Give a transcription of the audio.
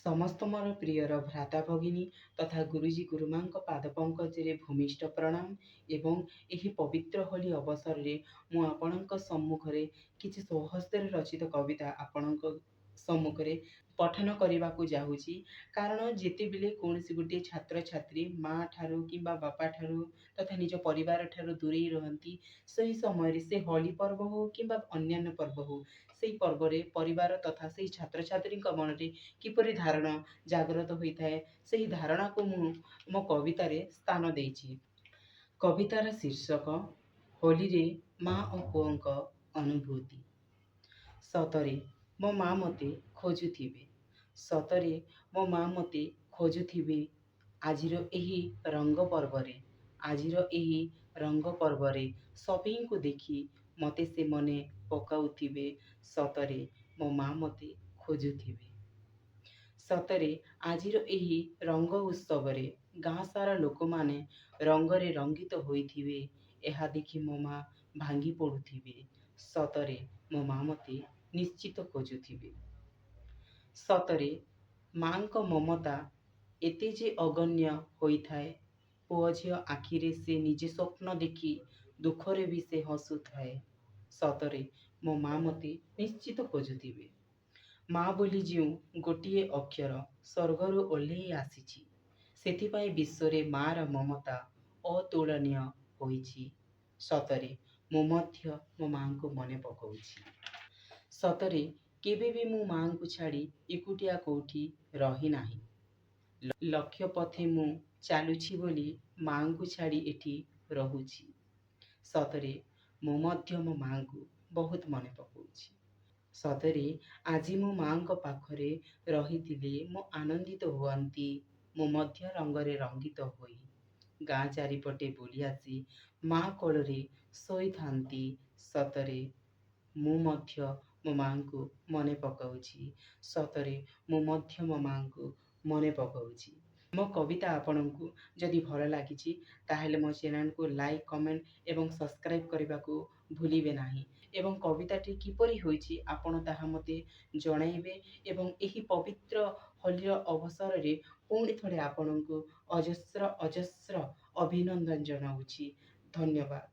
ସମସ୍ତ ମୋର ପ୍ରିୟର ଭ୍ରାତା ଭଗିନୀ ତଥା ଗୁରୁଜୀ ଗୁରୁମାଙ୍କ ପାଦ ପଙ୍କଜରେ ଭୂମିଷ୍ଠ ପ୍ରଣାମ ଏବଂ ଏହି ପବିତ୍ର ହୋଲି ଅବସରରେ ମୁଁ ଆପଣଙ୍କ ସମ୍ମୁଖରେ କିଛି ସ୍ୱହସ୍ତରେ ରଚିତ କବିତା ଆପଣଙ୍କ ସମ୍ମୁଖରେ ପଠନ କରିବାକୁ ଯାଉଛି। କାରଣ ଯେତେବେଳେ କୌଣସି ଗୋଟିଏ ଛାତ୍ରଛାତ୍ରୀ ମା ଠାରୁ କିମ୍ବା ବାପା ଠାରୁ ତଥା ନିଜ ପରିବାର ଠାରୁ ଦୂରେଇ ରହନ୍ତି, ସେହି ସମୟରେ ସେ ହୋଲି ପର୍ବ ହେଉ କିମ୍ବା ଅନ୍ୟାନ୍ୟ ପର୍ବ ହେଉ, ସେହି ପର୍ବରେ ପରିବାର ତଥା ସେହି ଛାତ୍ରଛାତ୍ରୀଙ୍କ ମନରେ କିପରି ଧାରଣା ଜାଗ୍ରତ ହୋଇଥାଏ, ସେହି ଧାରଣାକୁ ମୁଁ ମୋ କବିତାରେ ସ୍ଥାନ ଦେଇଛି। କବିତାର ଶୀର୍ଷକ ହୋଲିରେ ମା ଓ ପୁଅଙ୍କ ଅନୁଭୂତି। ସତରେ ମୋ ମା ମୋତେ ଖୋଜୁଥିବେ, ସତରେ ମୋ ମା ମୋତେ ଖୋଜୁଥିବେ ଆଜିର ଏହି ରଙ୍ଗ ପର୍ବରେ, ଆଜିର ଏହି ରଙ୍ଗ ପର୍ବରେ ସଭିଙ୍କୁ ଦେଖି ମୋତେ ସେ ମନେ ପକାଉଥିବେ, ସତରେ ମୋ ମା ମୋତେ ଖୋଜୁଥିବେ। ସତରେ ଆଜିର ଏହି ରଙ୍ଗ ଉତ୍ସବରେ ଗାଁ ସାରା ଲୋକମାନେ ରଙ୍ଗରେ ରଙ୍ଗିତ ହୋଇଥିବେ, ଏହା ଦେଖି ମୋ ମା ଭାଙ୍ଗି ପଡ଼ୁଥିବେ, ସତରେ ମୋ ମା ମୋତେ ନିଶ୍ଚିତ ଖୋଜୁଥିବେ। ସତରେ ମାଙ୍କ ମମତା ଏତେ ଯେ ଅଗଣ୍ୟ ହୋଇଥାଏ, ପୁଅ ଝିଅ ଆଖିରେ ସେ ନିଜେ ସ୍ୱପ୍ନ ଦେଖି ଦୁଃଖରେ ବି ସେ ହସୁଥାଏ, ସତରେ ମୋ ମା ମୋତେ ନିଶ୍ଚିତ ଖୋଜୁଥିବେ। ମା ବୋଲି ଯେଉଁ ଗୋଟିଏ ଅକ୍ଷର ସ୍ୱର୍ଗରୁ ଓହ୍ଲେଇ ଆସିଛି, ସେଥିପାଇଁ ବିଶ୍ୱରେ ମାର ମମତା ଅତୁଳନୀୟ ହୋଇଛି। ସତରେ ମୁଁ ମଧ୍ୟ ମୋ ମାଙ୍କୁ ମନେ ପକାଉଛି। ସତରେ କେବେ ବି ମୁଁ ମାଙ୍କୁ ଛାଡ଼ି ଏକୁଟିଆ କୋଉଠି ରହିନାହିଁ। ଲକ୍ଷ୍ୟ ପଥେ ମୁଁ ଚାଲୁଛି ବୋଲି ମାଙ୍କୁ ଛାଡ଼ି ଏଠି ରହୁଛି। ସତରେ ମୁଁ ମଧ୍ୟ ମୋ ମାଙ୍କୁ ବହୁତ ମନେ ପକାଉଛି। ସତରେ ଆଜି ମୁଁ ମାଙ୍କ ପାଖରେ ରହିଥିଲେ ମୁଁ ଆନନ୍ଦିତ ହୁଅନ୍ତି। ମୁଁ ମଧ୍ୟ ରଙ୍ଗରେ ରଙ୍ଗିତ ହୋଇ ଗାଁ ଚାରିପଟେ ବୁଲି ଆସି ମା କୋଳରେ ଶୋଇଥାନ୍ତି। ସତରେ ମୁଁ ମଧ୍ୟ ମୋ ମାଙ୍କୁ ମନେ ପକାଉଛି। ସତରେ ମୁଁ ମଧ୍ୟ ମୋ ମାଙ୍କୁ ମନେ ପକାଉଛି। ମୋ କବିତା ଆପଣଙ୍କୁ ଯଦି ଭଲ ଲାଗିଛି ତାହେଲେ ମୋ ଚ୍ୟାନେଲକୁ ଲାଇକ୍, କମେଣ୍ଟ ଏବଂ ସବସ୍କ୍ରାଇବ୍ କରିବାକୁ ଭୁଲିବେ ନାହିଁ। ଏବଂ କବିତାଟି କିପରି ହୋଇଛି ଆପଣ ତାହା ମୋତେ ଜଣାଇବେ। ଏବଂ ଏହି ପବିତ୍ର ହୋଲିର ଅବସରରେ ପୁଣି ଥରେ ଆପଣଙ୍କୁ ଅଜସ୍ର ଅଜସ୍ର ଅଭିନନ୍ଦନ ଜଣାଉଛି। ଧନ୍ୟବାଦ।